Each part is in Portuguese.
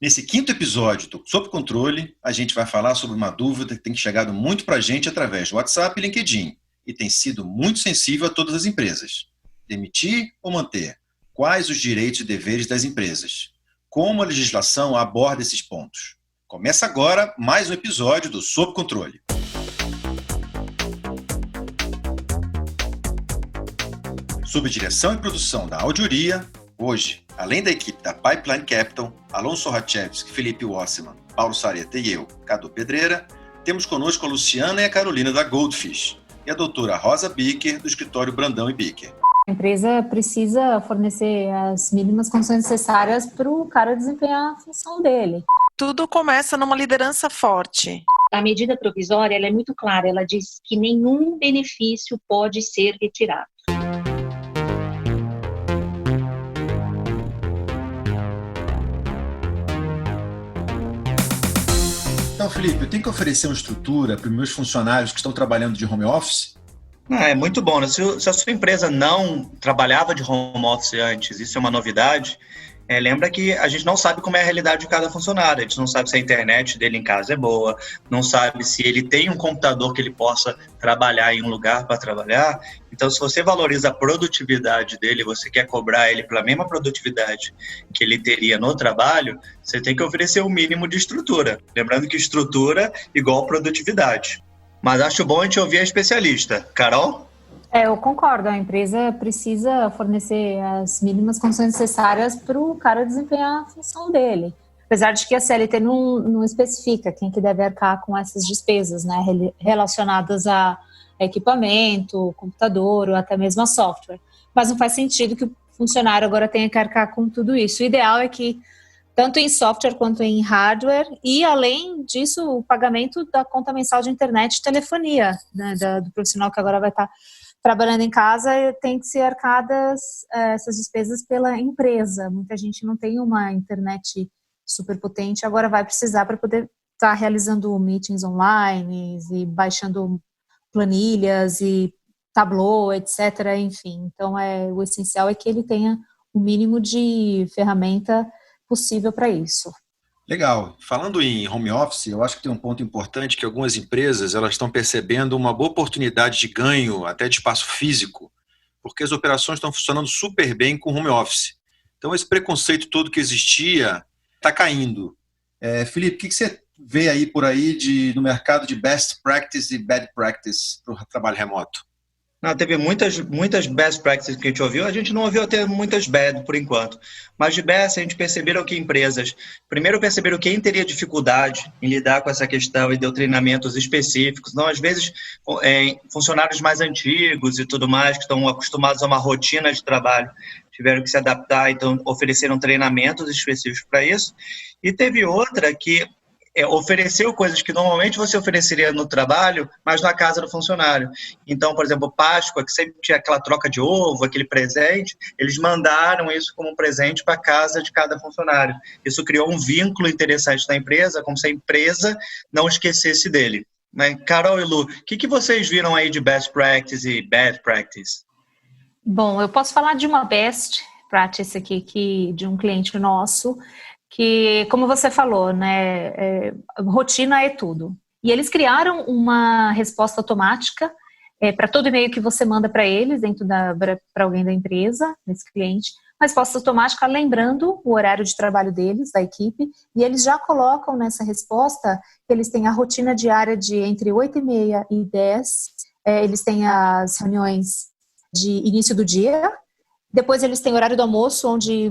Nesse quinto episódio do Sob Controle, a gente vai falar sobre uma dúvida que tem chegado muito para a gente através do WhatsApp e LinkedIn e tem sido muito sensível a todas as empresas. Demitir ou manter? Quais os direitos e deveres das empresas? Como a legislação aborda esses pontos? Começa agora mais um episódio do Sob Controle. Sob direção e produção da Audioria, hoje, além da equipe da Pipeline Capital, Alonso Rachevski, Felipe Wasserman, Paulo Sareta e eu, Cadu Pedreira, temos conosco a Luciana e a Carolina da Goldfish e a doutora Rosa Bicker, do escritório Brandão e Bicker. A empresa precisa fornecer as mínimas condições necessárias para o cara desempenhar a função dele. Tudo começa numa liderança forte. A medida provisória ela é muito clara, ela diz que nenhum benefício pode ser retirado. Então, Felipe, eu tenho que oferecer uma estrutura para os meus funcionários que estão trabalhando de home office? É muito bom, né? Se a sua empresa não trabalhava de home office antes, isso é uma novidade, lembra que a gente não sabe como é a realidade de cada funcionário, a gente não sabe se a internet dele em casa é boa, não sabe se ele tem um computador que ele possa trabalhar em um lugar para trabalhar. Então, se você valoriza a produtividade dele, você quer cobrar ele pela mesma produtividade que ele teria no trabalho, você tem que oferecer o mínimo de estrutura. Lembrando que estrutura igual produtividade. Mas acho bom a gente ouvir a especialista. Carol? Eu concordo, a empresa precisa fornecer as mínimas condições necessárias para o cara desempenhar a função dele. Apesar de que a CLT não especifica quem que deve arcar com essas despesas, né, relacionadas a equipamento, computador ou até mesmo a software. Mas não faz sentido que o funcionário agora tenha que arcar com tudo isso. O ideal é que tanto em software quanto em hardware, e além disso, o pagamento da conta mensal de internet e telefonia, né, do profissional que agora vai estar trabalhando em casa, tem que ser arcadas essas despesas pela empresa. Muita gente não tem uma internet super potente, agora vai precisar para poder estar realizando meetings online e baixando planilhas e Tableau, etc. Enfim, então o essencial é que ele tenha o mínimo de ferramenta possível para isso. Legal. Falando em home office, eu acho que tem um ponto importante que algumas empresas elas estão percebendo uma boa oportunidade de ganho até de espaço físico, porque as operações estão funcionando super bem com home office. Então esse preconceito todo que existia está caindo. Felipe, o que você vê aí por aí no mercado de best practice e bad practice para o trabalho remoto? Não, teve muitas best practices que a gente ouviu, a gente não ouviu até muitas bad por enquanto, mas de best a gente perceberam que empresas, primeiro perceberam quem teria dificuldade em lidar com essa questão e deu treinamentos específicos, não às vezes funcionários mais antigos e tudo mais, que estão acostumados a uma rotina de trabalho, tiveram que se adaptar, então ofereceram treinamentos específicos para isso, e teve outra que ofereceu coisas que normalmente você ofereceria no trabalho, mas na casa do funcionário. Então, por exemplo, Páscoa, que sempre tinha aquela troca de ovo, aquele presente, eles mandaram isso como presente para a casa de cada funcionário. Isso criou um vínculo interessante na empresa, como se a empresa não esquecesse dele. Né? Carol e Lu, o que vocês viram aí de best practice e bad practice? Bom, eu posso falar de uma best practice aqui de um cliente nosso, que, como você falou, né, rotina é tudo. E eles criaram uma resposta automática para todo e-mail que você manda para eles, para alguém da empresa, nesse cliente, uma resposta automática lembrando o horário de trabalho deles, da equipe, e eles já colocam nessa resposta que eles têm a rotina diária de entre 8h30 e 10, eles têm as reuniões de início do dia, depois eles têm o horário do almoço, onde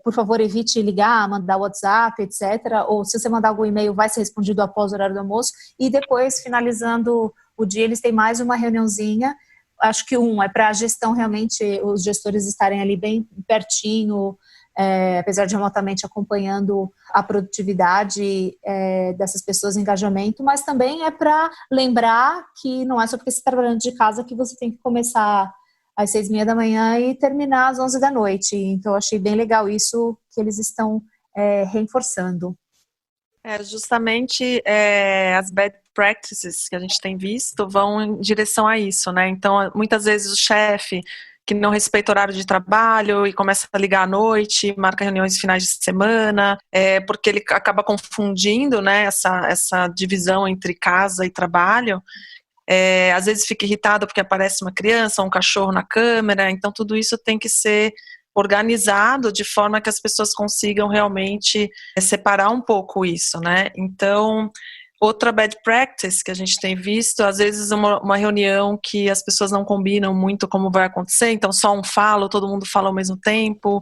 por favor, evite ligar, mandar WhatsApp, etc. Ou se você mandar algum e-mail, vai ser respondido após o horário do almoço. E depois, finalizando o dia, eles têm mais uma reuniãozinha. Acho que é para a gestão, realmente, os gestores estarem ali bem pertinho, apesar de remotamente acompanhando a produtividade dessas pessoas, engajamento, mas também é para lembrar que não é só porque você está trabalhando de casa que você tem que começar às 6h30 da manhã e terminar às 11 da noite. Então, eu achei bem legal isso que eles estão reforçando. Justamente as bad practices que a gente tem visto vão em direção a isso, né? Então, muitas vezes o chefe que não respeita horário de trabalho e começa a ligar à noite, marca reuniões de finais de semana, porque ele acaba confundindo, né, essa divisão entre casa e trabalho. Às vezes fica irritado porque aparece uma criança ou um cachorro na câmera, então tudo isso tem que ser organizado de forma que as pessoas consigam realmente separar um pouco isso, né? Então, outra bad practice que a gente tem visto, às vezes uma reunião que as pessoas não combinam muito como vai acontecer, então só um fala, todo mundo fala ao mesmo tempo.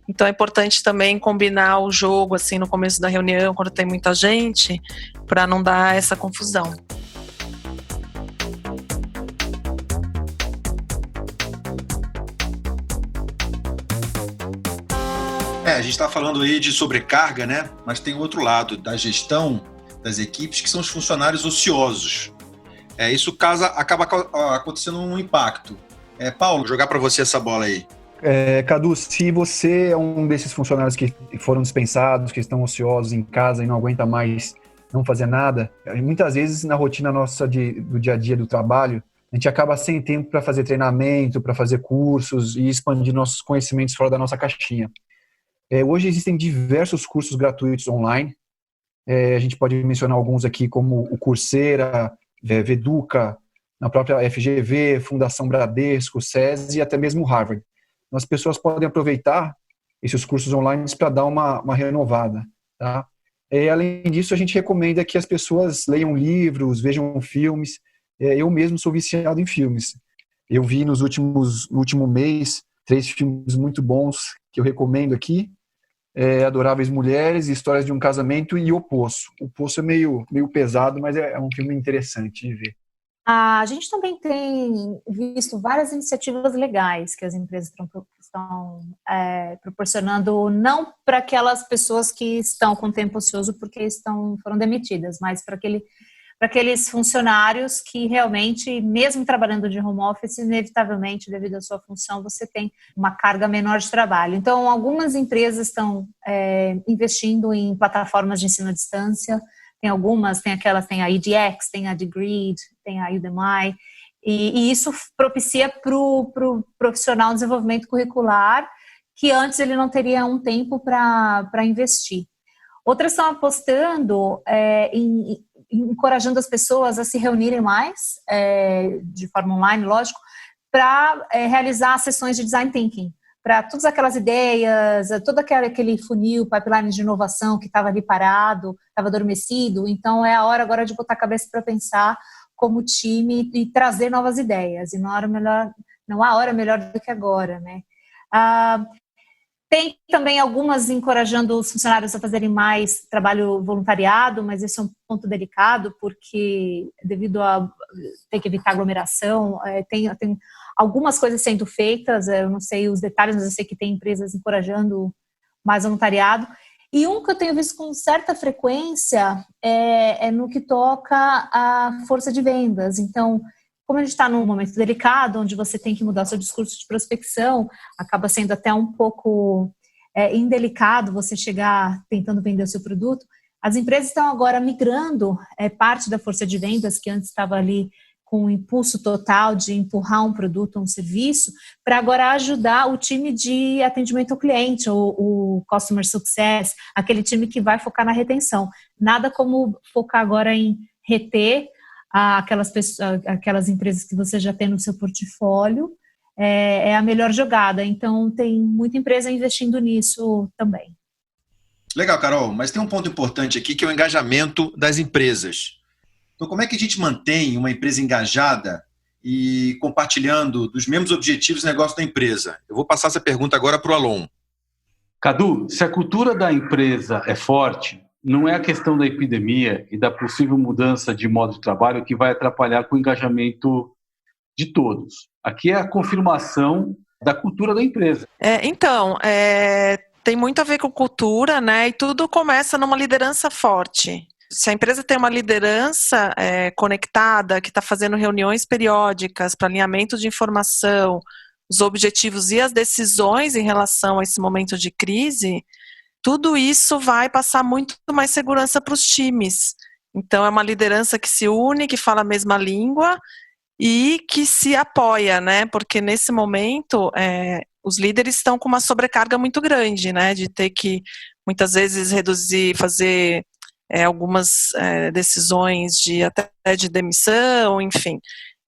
Então é importante também combinar o jogo assim no começo da reunião, quando tem muita gente, para não dar essa confusão. A gente está falando aí de sobrecarga, né? Mas tem outro lado da gestão das equipes, que são os funcionários ociosos. Isso acaba acontecendo um impacto. Paulo, jogar para você essa bola aí. Cadu, se você é um desses funcionários que foram dispensados, que estão ociosos em casa e não aguenta mais não fazer nada, muitas vezes na rotina nossa do dia a dia do trabalho, a gente acaba sem tempo para fazer treinamento, para fazer cursos e expandir nossos conhecimentos fora da nossa caixinha. Hoje existem diversos cursos gratuitos online. A gente pode mencionar alguns aqui, como o Coursera, Veduca, na própria FGV, Fundação Bradesco, SESI e até mesmo Harvard. As pessoas podem aproveitar esses cursos online para dar uma renovada. Tá? Além disso, a gente recomenda que as pessoas leiam livros, vejam filmes. Eu mesmo sou viciado em filmes. Eu vi no último mês 3 filmes muito bons que eu recomendo aqui. Adoráveis Mulheres, Histórias de um Casamento e O Poço. O Poço é meio pesado, mas é um filme interessante de ver. A gente também tem visto várias iniciativas legais que as empresas estão proporcionando, não para aquelas pessoas que estão com tempo ocioso porque foram demitidas, mas para aqueles funcionários que realmente, mesmo trabalhando de home office, inevitavelmente, devido à sua função, você tem uma carga menor de trabalho. Então, algumas empresas estão investindo em plataformas de ensino à distância. Tem algumas, tem a edX, tem a Degreed, tem a Udemy, e isso propicia para o profissional um desenvolvimento curricular que antes ele não teria um tempo para investir. Outras estão apostando encorajando as pessoas a se reunirem mais, de forma online, lógico, para realizar sessões de design thinking, para todas aquelas ideias, todo aquele funil, pipeline de inovação que estava ali parado, estava adormecido. Então, é a hora agora de botar a cabeça para pensar como time e trazer novas ideias. E não há hora melhor do que agora, né? Tem também algumas encorajando os funcionários a fazerem mais trabalho voluntariado, mas esse é um ponto delicado, porque devido a ter que evitar aglomeração, tem algumas coisas sendo feitas, eu não sei os detalhes, mas eu sei que tem empresas encorajando mais voluntariado. E um que eu tenho visto com certa frequência é no que toca à força de vendas. Então, como a gente está num momento delicado, onde você tem que mudar seu discurso de prospecção, acaba sendo até um pouco indelicado você chegar tentando vender o seu produto, as empresas estão agora migrando parte da força de vendas, que antes estava ali com o impulso total de empurrar um produto ou um serviço, para agora ajudar o time de atendimento ao cliente, o Customer Success, aquele time que vai focar na retenção. Nada como focar agora em reter aquelas empresas que você já tem no seu portfólio, é a melhor jogada. Então, tem muita empresa investindo nisso também. Legal, Carol, mas tem um ponto importante aqui, que é o engajamento das empresas. Então, como é que a gente mantém uma empresa engajada e compartilhando dos mesmos objetivos do negócio da empresa? Eu vou passar essa pergunta agora para o Alon. Cadu, se a cultura da empresa é forte, não é a questão da epidemia e da possível mudança de modo de trabalho que vai atrapalhar com o engajamento de todos. Aqui é a confirmação da cultura da empresa. Tem muito a ver com cultura, né? E tudo começa numa liderança forte. Se a empresa tem uma liderança conectada, que está fazendo reuniões periódicas para alinhamento de informação, os objetivos e as decisões em relação a esse momento de crise, tudo isso vai passar muito mais segurança para os times. Então, é uma liderança que se une, que fala a mesma língua e que se apoia, né? Porque nesse momento os líderes estão com uma sobrecarga muito grande, né? De ter que muitas vezes reduzir, fazer algumas decisões até de demissão, enfim.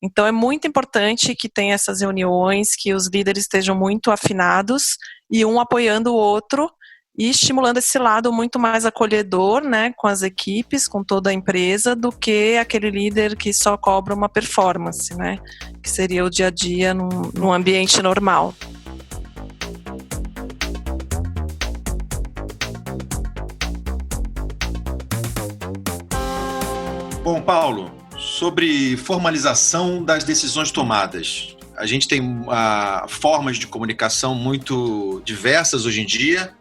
Então é muito importante que tenha essas reuniões, que os líderes estejam muito afinados e um apoiando o outro e estimulando esse lado muito mais acolhedor, né, com as equipes, com toda a empresa, do que aquele líder que só cobra uma performance, né, que seria o dia a dia num ambiente normal. Bom, Paulo, sobre formalização das decisões tomadas. A gente tem formas de comunicação muito diversas hoje em dia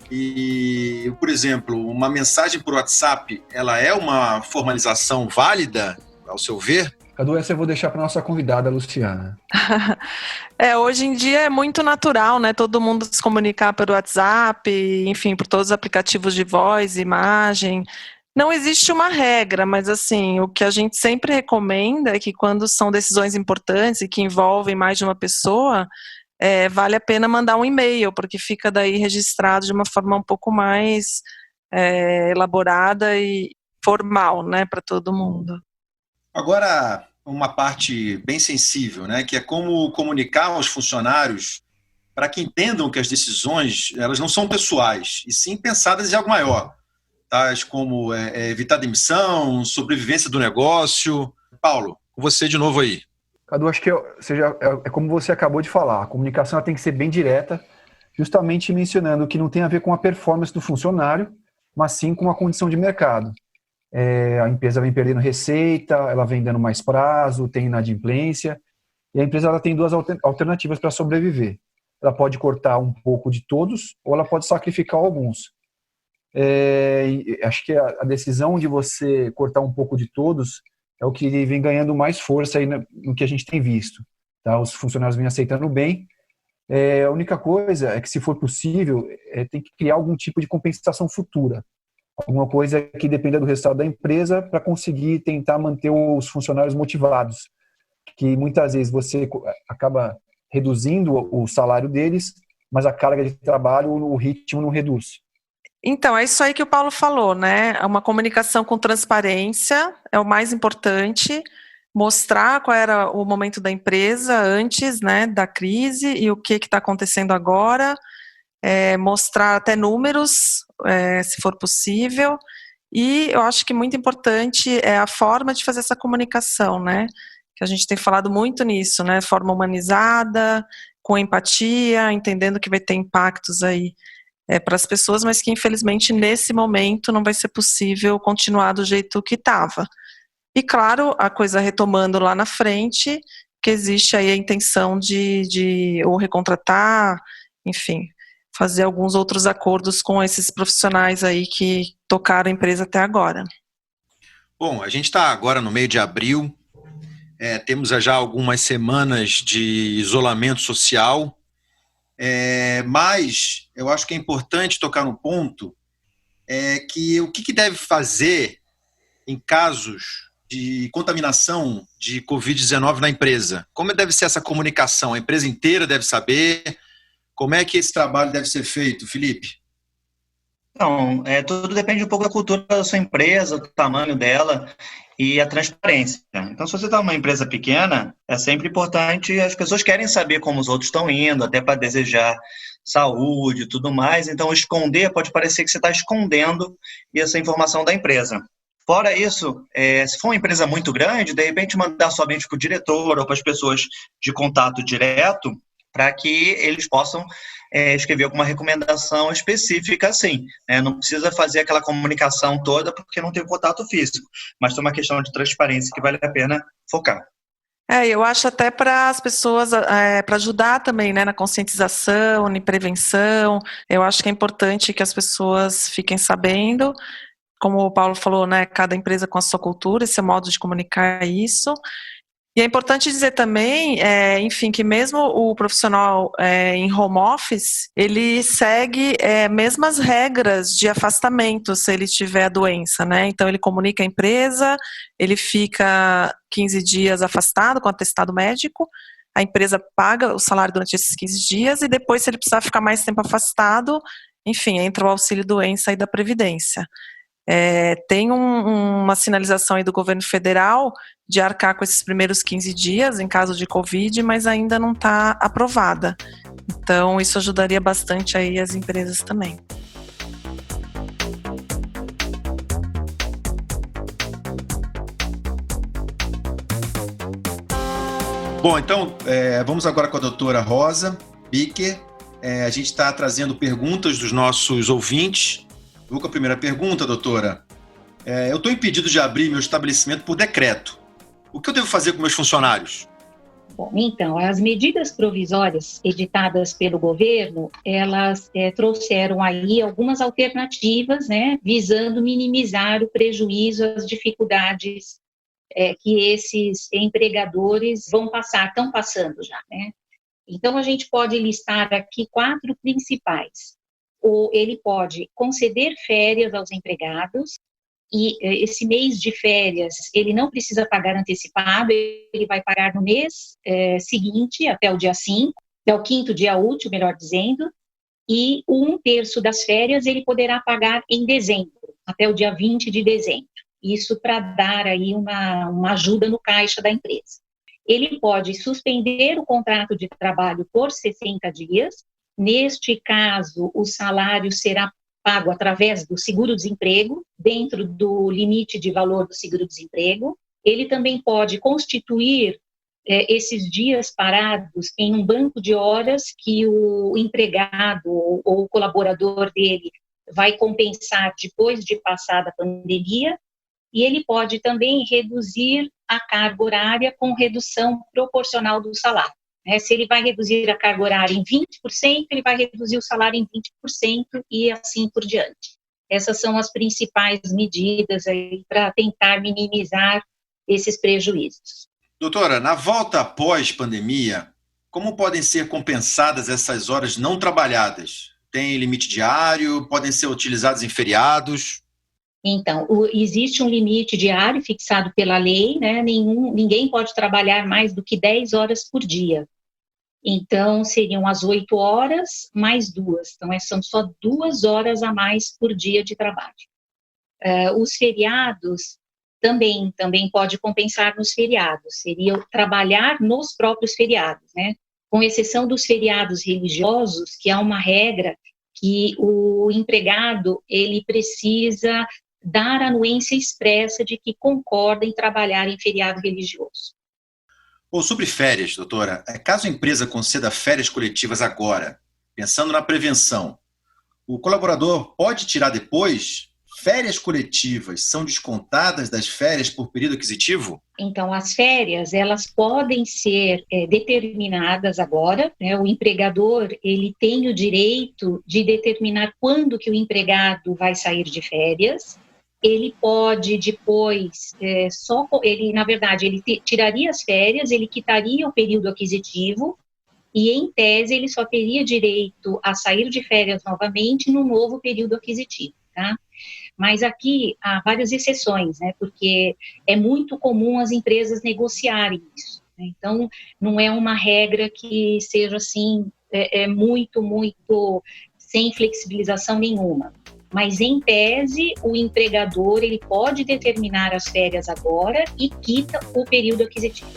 e, por exemplo, uma mensagem por WhatsApp, ela é uma formalização válida, ao seu ver? Cadu, essa eu vou deixar para nossa convidada, Luciana. Hoje em dia é muito natural, né? Todo mundo se comunicar pelo WhatsApp, enfim, por todos os aplicativos de voz, imagem. Não existe uma regra, mas assim, o que a gente sempre recomenda é que quando são decisões importantes e que envolvem mais de uma pessoa, vale a pena mandar um e-mail, porque fica daí registrado de uma forma um pouco mais elaborada e formal, né, para todo mundo. Agora, uma parte bem sensível, né, que é como comunicar aos funcionários para que entendam que as decisões, elas não são pessoais, e sim pensadas em algo maior, tais como evitar demissão, sobrevivência do negócio. Paulo, com você de novo aí. Cadu, acho que é como você acabou de falar, a comunicação ela tem que ser bem direta, justamente mencionando que não tem a ver com a performance do funcionário, mas sim com a condição de mercado. A empresa vem perdendo receita, ela vem dando mais prazo, tem inadimplência, e a empresa ela tem duas alternativas para sobreviver. Ela pode cortar um pouco de todos, ou ela pode sacrificar alguns. Acho que a decisão de você cortar um pouco de todos é o que vem ganhando mais força aí no que a gente tem visto. Tá? Os funcionários vêm aceitando bem. A única coisa é que, se for possível, tem que criar algum tipo de compensação futura. Alguma coisa que dependa do resultado da empresa para conseguir tentar manter os funcionários motivados. Que muitas vezes você acaba reduzindo o salário deles, mas a carga de trabalho, o ritmo não reduz. Então, é isso aí que o Paulo falou, né? Uma comunicação com transparência é o mais importante, mostrar qual era o momento da empresa antes, né, da crise e o que está acontecendo agora, mostrar até números, se for possível, e eu acho que muito importante é a forma de fazer essa comunicação, né? Que a gente tem falado muito nisso, né? Forma humanizada, com empatia, entendendo que vai ter impactos aí para as pessoas, mas que infelizmente nesse momento não vai ser possível continuar do jeito que estava. E claro, a coisa retomando lá na frente, que existe aí a intenção de ou recontratar, enfim, fazer alguns outros acordos com esses profissionais aí que tocaram a empresa até agora. Bom, a gente está agora no meio de abril, temos já algumas semanas de isolamento social, mas eu acho que é importante tocar no ponto que o que deve fazer em casos de contaminação de Covid-19 na empresa. Como deve ser essa comunicação? A empresa inteira deve saber? Como é que esse trabalho deve ser feito, Felipe? Então, tudo depende um pouco da cultura da sua empresa, do tamanho dela e a transparência. Então, se você está numa empresa pequena, é sempre importante, as pessoas querem saber como os outros estão indo, até para desejar saúde e tudo mais. Então, esconder pode parecer que você está escondendo essa informação da empresa. Fora isso, se for uma empresa muito grande, de repente mandar somente para o diretor ou para as pessoas de contato direto, para que eles possam escrever alguma recomendação específica, assim. Não precisa fazer aquela comunicação toda porque não tem contato físico, mas é uma questão de transparência que vale a pena focar. Eu acho até para as pessoas, para ajudar também, né, na conscientização, na prevenção, eu acho que é importante que as pessoas fiquem sabendo, como o Paulo falou, né, cada empresa com a sua cultura, esse modo de comunicar isso. E é importante dizer também, enfim, que mesmo o profissional em home office, ele segue mesmas regras de afastamento se ele tiver a doença, né? Então, ele comunica à empresa, ele fica 15 dias afastado com atestado médico, a empresa paga o salário durante esses 15 dias e depois, se ele precisar ficar mais tempo afastado, enfim, entra o auxílio-doença aí da Previdência. Tem uma sinalização aí do governo federal de arcar com esses primeiros 15 dias em caso de Covid, mas ainda não está aprovada. Então, isso ajudaria bastante aí as empresas também. Bom, então, vamos agora com a doutora Rosa Bicker. A gente está trazendo perguntas dos nossos ouvintes. Vou com a primeira pergunta, doutora. Eu estou impedido de abrir meu estabelecimento por decreto. O que eu devo fazer com meus funcionários? Bom, então, as medidas provisórias editadas pelo governo, elas trouxeram aí algumas alternativas, né, visando minimizar o prejuízo, as dificuldades que esses empregadores estão passando já, né? Então, a gente pode listar aqui 4 principais. Ele pode conceder férias aos empregados, e esse mês de férias ele não precisa pagar antecipado, ele vai pagar no mês seguinte, até o dia 5, até o 5º dia útil, melhor dizendo, e 1/3 das férias ele poderá pagar em dezembro, até o dia 20 de dezembro. Isso para dar aí uma ajuda no caixa da empresa. Ele pode suspender o contrato de trabalho por 60 dias. Neste caso, o salário será pago através do seguro-desemprego, dentro do limite de valor do seguro-desemprego. Ele também pode constituir esses dias parados em um banco de horas que o empregado ou o colaborador dele vai compensar depois de passada a pandemia. E ele pode também reduzir a carga horária com redução proporcional do salário. Se ele vai reduzir a carga horária em 20%, ele vai reduzir o salário em 20% e assim por diante. Essas são as principais medidas aí para tentar minimizar esses prejuízos. Doutora, na volta após pandemia, como podem ser compensadas essas horas não trabalhadas? Tem limite diário? Podem ser utilizadas em feriados? Então, existe um limite diário fixado pela lei, né? Ninguém pode trabalhar mais do que 10 horas por dia. Então, seriam as 8 horas mais 2. Então, são só 2 horas a mais por dia de trabalho. Os feriados também pode compensar nos feriados. Seria trabalhar nos próprios feriados, né? Com exceção dos feriados religiosos, que há uma regra que o empregado ele precisa dar anuência expressa de que concorda em trabalhar em feriado religioso. Sobre férias, doutora, caso a empresa conceda férias coletivas agora, pensando na prevenção, o colaborador pode tirar depois? Férias coletivas são descontadas das férias por período aquisitivo? Então, as férias, elas podem ser determinadas agora, né? O empregador, ele tem o direito de determinar quando que o empregado vai sair de férias. Ele pode depois, ele tiraria as férias, ele quitaria o período aquisitivo e, em tese, ele só teria direito a sair de férias novamente no novo período aquisitivo, tá? Mas aqui há várias exceções, né? Porque é muito comum as empresas negociarem isso, né? Então, não é uma regra que seja assim, muito sem flexibilização nenhuma. Mas, em tese, o empregador ele pode determinar as férias agora e quita o período aquisitivo.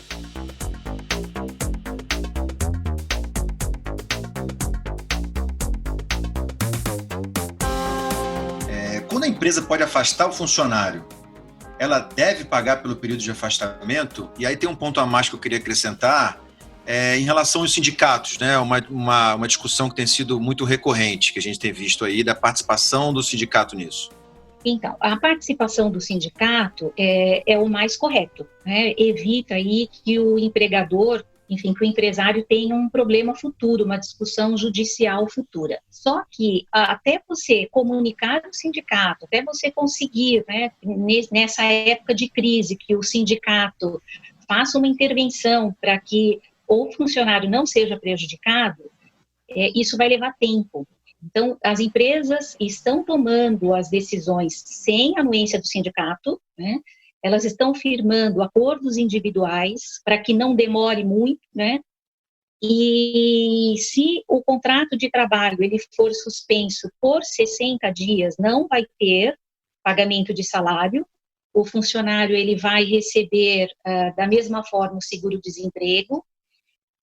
Quando a empresa pode afastar o funcionário, ela deve pagar pelo período de afastamento? E aí tem um ponto a mais que eu queria acrescentar, em relação aos sindicatos, né? Uma discussão que tem sido muito recorrente, que a gente tem visto aí, da participação do sindicato nisso. Então, a participação do sindicato é o mais correto, né? Evita aí que o empregador, enfim, que o empresário tenha um problema futuro, uma discussão judicial futura. Só que até você comunicar o sindicato, até você conseguir, né, nessa época de crise que o sindicato faça uma intervenção para que o funcionário não seja prejudicado, isso vai levar tempo. Então, as empresas estão tomando as decisões sem anuência do sindicato, né? Elas estão firmando acordos individuais para que não demore muito, né? E se o contrato de trabalho ele for suspenso por 60 dias, não vai ter pagamento de salário, o funcionário ele vai receber da mesma forma o seguro-desemprego.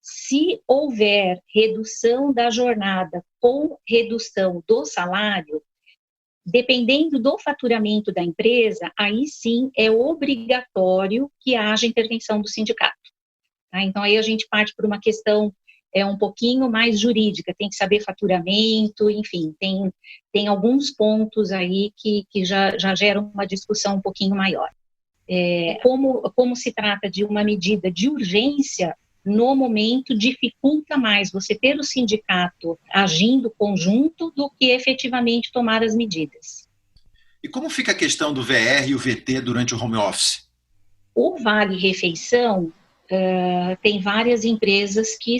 Se houver redução da jornada com redução do salário, dependendo do faturamento da empresa, aí sim é obrigatório que haja intervenção do sindicato. Tá? Então, aí a gente parte por uma questão um pouquinho mais jurídica, tem que saber faturamento, enfim, tem alguns pontos aí que já geram uma discussão um pouquinho maior. Como se trata de uma medida de urgência, no momento dificulta mais você ter o sindicato agindo conjunto do que efetivamente tomar as medidas. E como fica a questão do VR e o VT durante o home office? O Vale Refeição, tem várias empresas que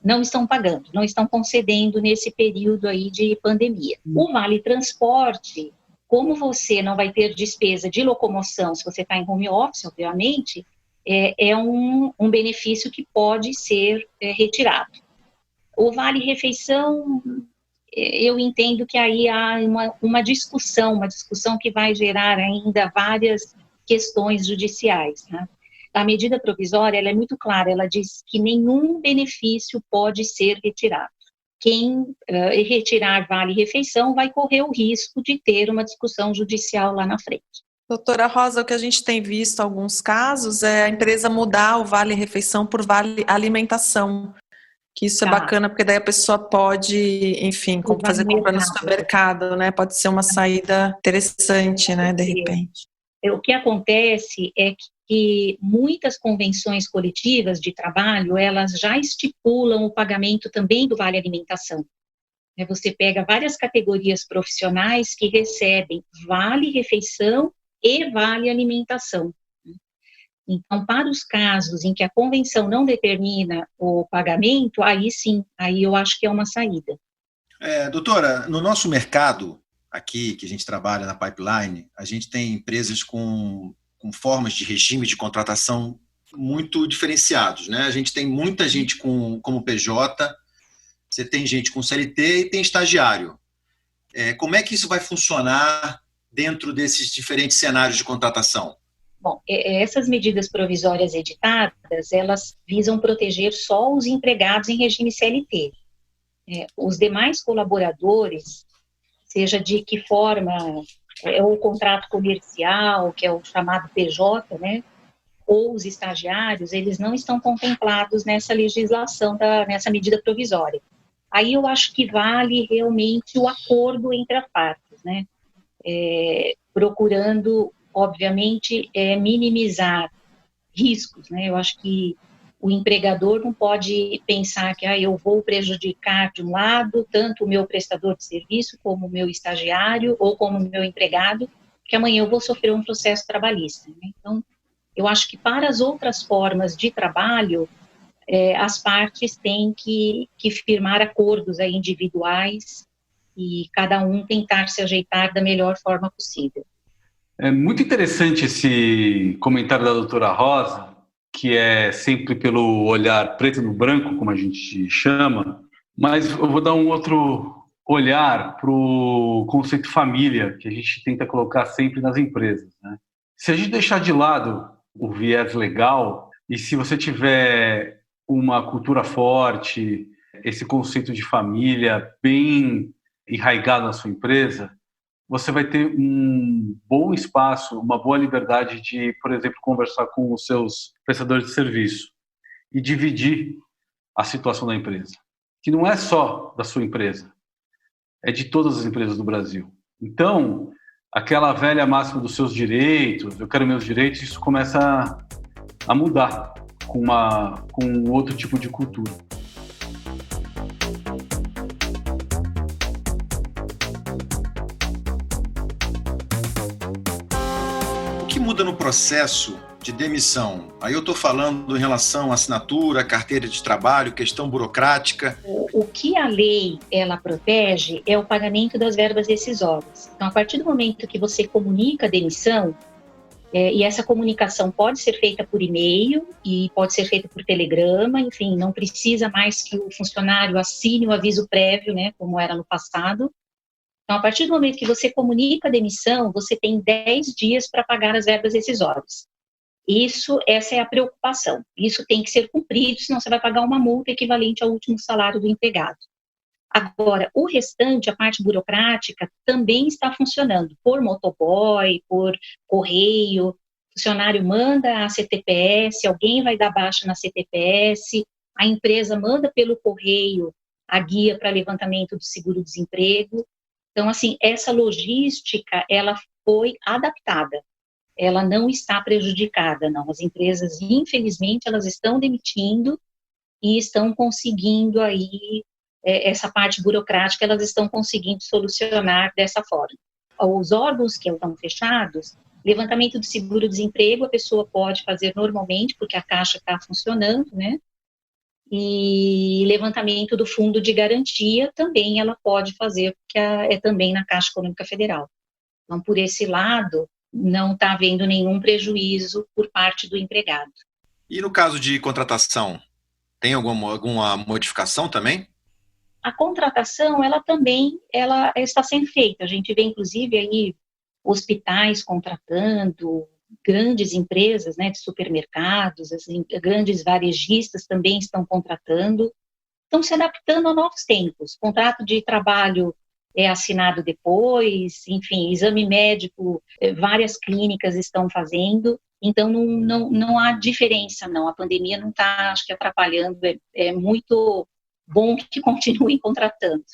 não estão pagando, não estão concedendo nesse período aí de pandemia. O Vale Transporte, como você não vai ter despesa de locomoção se você está em home office, obviamente, é um benefício que pode ser retirado. O Vale Refeição, eu entendo que aí há uma discussão que vai gerar ainda várias questões judiciais. Né? A medida provisória ela é muito clara, ela diz que nenhum benefício pode ser retirado. Quem retirar Vale Refeição vai correr o risco de ter uma discussão judicial lá na frente. Doutora Rosa, o que a gente tem visto em alguns casos é a empresa mudar o Vale Refeição por Vale Alimentação, que isso é bacana, porque daí a pessoa pode, enfim, fazer compra no supermercado, né? Pode ser uma saída interessante, né, de repente. O que acontece é que muitas convenções coletivas de trabalho, elas já estipulam o pagamento também do Vale Alimentação. Você pega várias categorias profissionais que recebem Vale Refeição e Vale Alimentação. Então, para os casos em que a convenção não determina o pagamento, aí sim, aí eu acho que é uma saída. Doutora, no nosso mercado, aqui que a gente trabalha na Pipeline, a gente tem empresas com formas de regime de contratação muito diferenciados, né? A gente tem muita gente como PJ, você tem gente com CLT e tem estagiário. Como é que isso vai funcionar dentro desses diferentes cenários de contratação? Bom, essas medidas provisórias editadas, elas visam proteger só os empregados em regime CLT. Os demais colaboradores, seja de que forma, o contrato comercial, que é o chamado PJ, né, ou os estagiários, eles não estão contemplados nessa legislação, nessa medida provisória. Aí eu acho que vale realmente o acordo entre as partes, né, procurando, obviamente, minimizar riscos, né, eu acho que o empregador não pode pensar que eu vou prejudicar de um lado tanto o meu prestador de serviço como o meu estagiário ou como o meu empregado, que amanhã eu vou sofrer um processo trabalhista. Né? Então, eu acho que para as outras formas de trabalho, as partes têm que firmar acordos aí individuais e cada um tentar se ajeitar da melhor forma possível. É muito interessante esse comentário da doutora Rosa, que é sempre pelo olhar preto no branco, como a gente chama, mas eu vou dar um outro olhar para o conceito família, que a gente tenta colocar sempre nas empresas. Né? Se a gente deixar de lado o viés legal, e se você tiver uma cultura forte, esse conceito de família bem enraizado na sua empresa, você vai ter um bom espaço, uma boa liberdade de, por exemplo, conversar com os seus prestadores de serviço e dividir a situação da empresa, que não é só da sua empresa, é de todas as empresas do Brasil. Então, aquela velha máxima dos seus direitos, eu quero meus direitos, isso começa a mudar com outro tipo de cultura. O que muda no processo de demissão, aí eu estou falando em relação à assinatura, carteira de trabalho, questão burocrática. O que a lei ela protege é o pagamento das verbas rescisórias. Então, a partir do momento que você comunica a demissão, e essa comunicação pode ser feita por e-mail e pode ser feita por telegrama, enfim, não precisa mais que o funcionário assine o aviso prévio, né, como era no passado. Então, a partir do momento que você comunica a demissão, você tem 10 dias para pagar as verbas rescisórias. Essa é a preocupação. Isso tem que ser cumprido, senão você vai pagar uma multa equivalente ao último salário do empregado. Agora, o restante, a parte burocrática, também está funcionando por motoboy, por correio. O funcionário manda a CTPS, alguém vai dar baixa na CTPS, a empresa manda pelo correio a guia para levantamento do seguro-desemprego. Então, assim, essa logística, ela foi adaptada. Ela não está prejudicada, não. As empresas, infelizmente, elas estão demitindo e estão conseguindo aí, essa parte burocrática, elas estão conseguindo solucionar dessa forma. Os órgãos que estão fechados, levantamento do seguro-desemprego, a pessoa pode fazer normalmente, porque a Caixa está funcionando, né? E levantamento do fundo de garantia também ela pode fazer, porque é também na Caixa Econômica Federal. Então, por esse lado, não está havendo nenhum prejuízo por parte do empregado. E no caso de contratação, tem alguma modificação também? A contratação, ela está sendo feita. A gente vê, inclusive, aí hospitais contratando, grandes empresas, né, de supermercados, grandes varejistas também estão contratando, estão se adaptando a novos tempos. Contrato de trabalho é assinado depois, enfim, exame médico, várias clínicas estão fazendo, então não há diferença, não. A pandemia não está, acho que, atrapalhando, é muito bom que continuem contratando.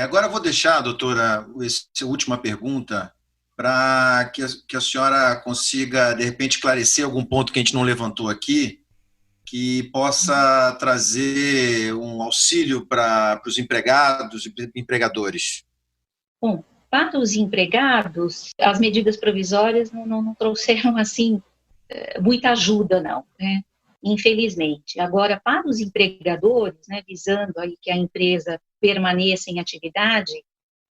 Agora eu vou deixar, doutora, essa última pergunta para que a senhora consiga, de repente, esclarecer algum ponto que a gente não levantou aqui, que possa trazer um auxílio para os empregados e empregadores. Bom, para os empregados, as medidas provisórias não trouxeram, assim, muita ajuda, não, né? Infelizmente. Agora, para os empregadores, né, visando aí que a empresa permaneça em atividade,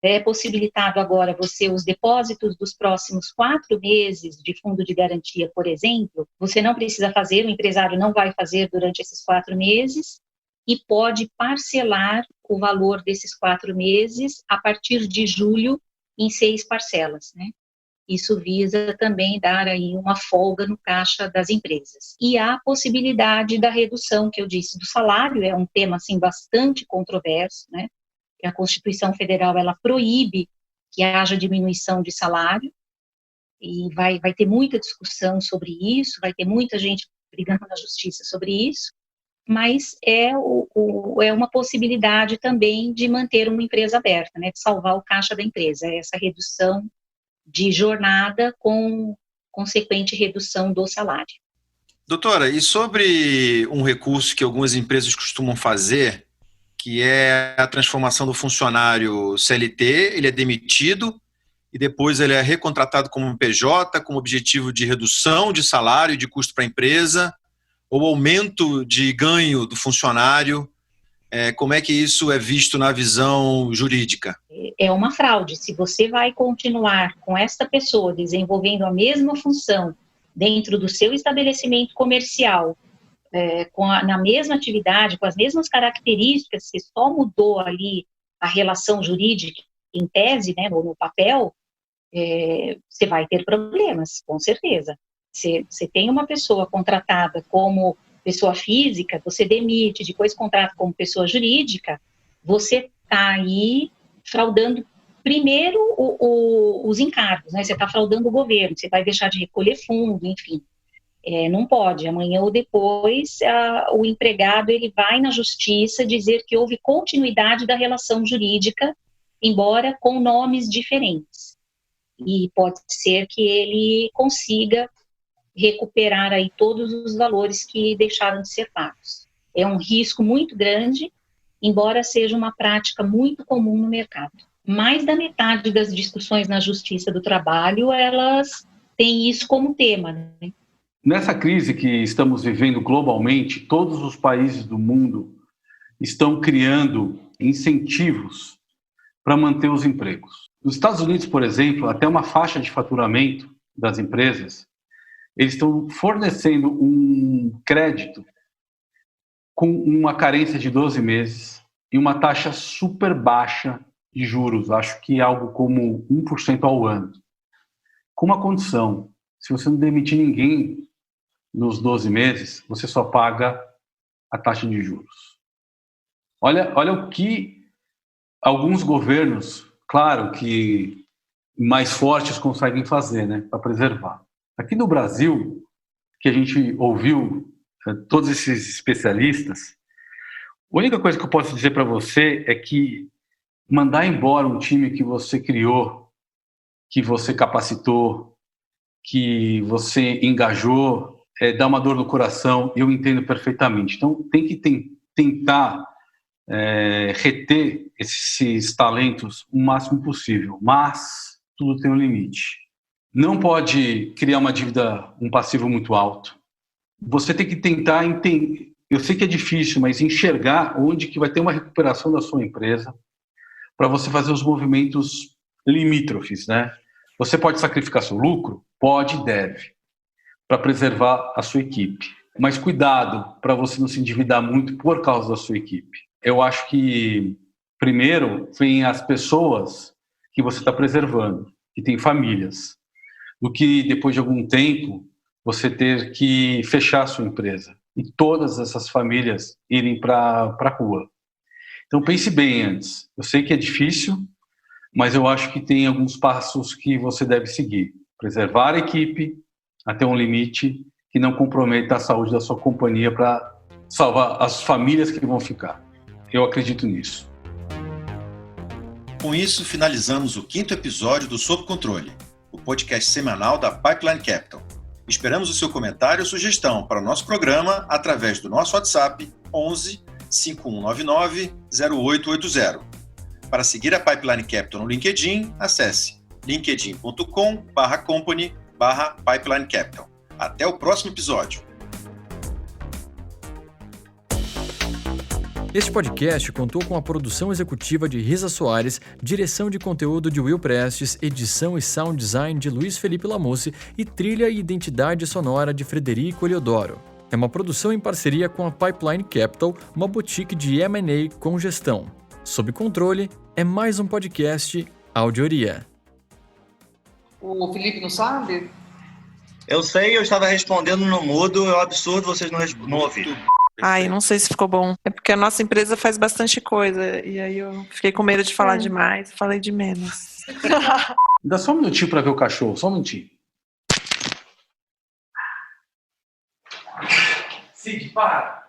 é possibilitado agora os depósitos dos próximos 4 meses de fundo de garantia, por exemplo, você não precisa fazer, o empresário não vai fazer durante esses 4 meses e pode parcelar o valor desses 4 meses a partir de julho em 6 parcelas, né? Isso visa também dar aí uma folga no caixa das empresas. E há a possibilidade da redução, que eu disse, do salário, é um tema, assim, bastante controverso, né? A Constituição Federal, ela proíbe que haja diminuição de salário, e vai ter muita discussão sobre isso, vai ter muita gente brigando na justiça sobre isso, mas é uma possibilidade também de manter uma empresa aberta, né, de salvar o caixa da empresa, essa redução de jornada com consequente redução do salário. Doutora, e sobre um recurso que algumas empresas costumam fazer, que é a transformação do funcionário CLT, ele é demitido e depois ele é recontratado como PJ, com o objetivo de redução de salário e de custo para a empresa, ou aumento de ganho do funcionário. Como é que isso é visto na visão jurídica? É uma fraude. Se você vai continuar com esta pessoa desenvolvendo a mesma função dentro do seu estabelecimento comercial, na mesma atividade, com as mesmas características, você só mudou ali a relação jurídica em tese, né, no papel, você vai ter problemas, com certeza. Você tem uma pessoa contratada como pessoa física, você demite, depois contrata como pessoa jurídica, você está aí fraudando primeiro os encargos, né? Você está fraudando o governo, você vai deixar de recolher fundo, enfim. Não pode, amanhã ou depois o empregado ele vai na justiça dizer que houve continuidade da relação jurídica, embora com nomes diferentes. E pode ser que ele consiga recuperar aí todos os valores que deixaram de ser pagos. É um risco muito grande, embora seja uma prática muito comum no mercado. Mais da metade das discussões na Justiça do Trabalho, elas têm isso como tema, né? Nessa crise que estamos vivendo globalmente, todos os países do mundo estão criando incentivos para manter os empregos. Nos Estados Unidos, por exemplo, até uma faixa de faturamento das empresas, eles estão fornecendo um crédito com uma carência de 12 meses e uma taxa super baixa de juros, acho que algo como 1% ao ano. Com uma condição, se você não demitir ninguém nos 12 meses, você só paga a taxa de juros. Olha o que alguns governos, claro que mais fortes, conseguem fazer, né, para preservar. Aqui no Brasil, que a gente ouviu todos esses especialistas, a única coisa que eu posso dizer para você é que mandar embora um time que você criou, que você capacitou, que você engajou, dá uma dor no coração, eu entendo perfeitamente. Então, tem que tentar reter esses talentos o máximo possível, mas tudo tem um limite. Não pode criar uma dívida, um passivo muito alto. Você tem que tentar entender, eu sei que é difícil, mas enxergar onde que vai ter uma recuperação da sua empresa para você fazer os movimentos limítrofes, né? Você pode sacrificar seu lucro? Pode e deve, para preservar a sua equipe. Mas cuidado para você não se endividar muito por causa da sua equipe. Eu acho que, primeiro, vem as pessoas que você está preservando, que têm famílias, do que depois de algum tempo você ter que fechar a sua empresa e todas essas famílias irem para a rua. Então pense bem antes. Eu sei que é difícil, mas eu acho que tem alguns passos que você deve seguir. Preservar a equipe até um limite que não comprometa a saúde da sua companhia para salvar as famílias que vão ficar. Eu acredito nisso. Com isso, finalizamos o 5º episódio do Sob Controle, o podcast semanal da Pipeline Capital. Esperamos o seu comentário ou sugestão para o nosso programa através do nosso WhatsApp 11 5199 0880. Para seguir a Pipeline Capital no LinkedIn, acesse linkedin.com/company/Pipeline Capital. Até o próximo episódio. Este podcast contou com a produção executiva de Risa Soares, direção de conteúdo de Will Prestes, edição e sound design de Luiz Felipe Lamusse e trilha e identidade sonora de Frederico Eliodoro. É uma produção em parceria com a Pipeline Capital, uma boutique de M&A com gestão. Sob Controle é mais um podcast Audioria. O Felipe não sabe? Eu sei, eu estava respondendo no mudo, é um absurdo vocês não ouvirem. Ai, não sei se ficou bom. É porque a nossa empresa faz bastante coisa. E aí eu fiquei com medo de falar demais, falei de menos. Dá só um minutinho para ver o cachorro, só um minutinho. Cid, para!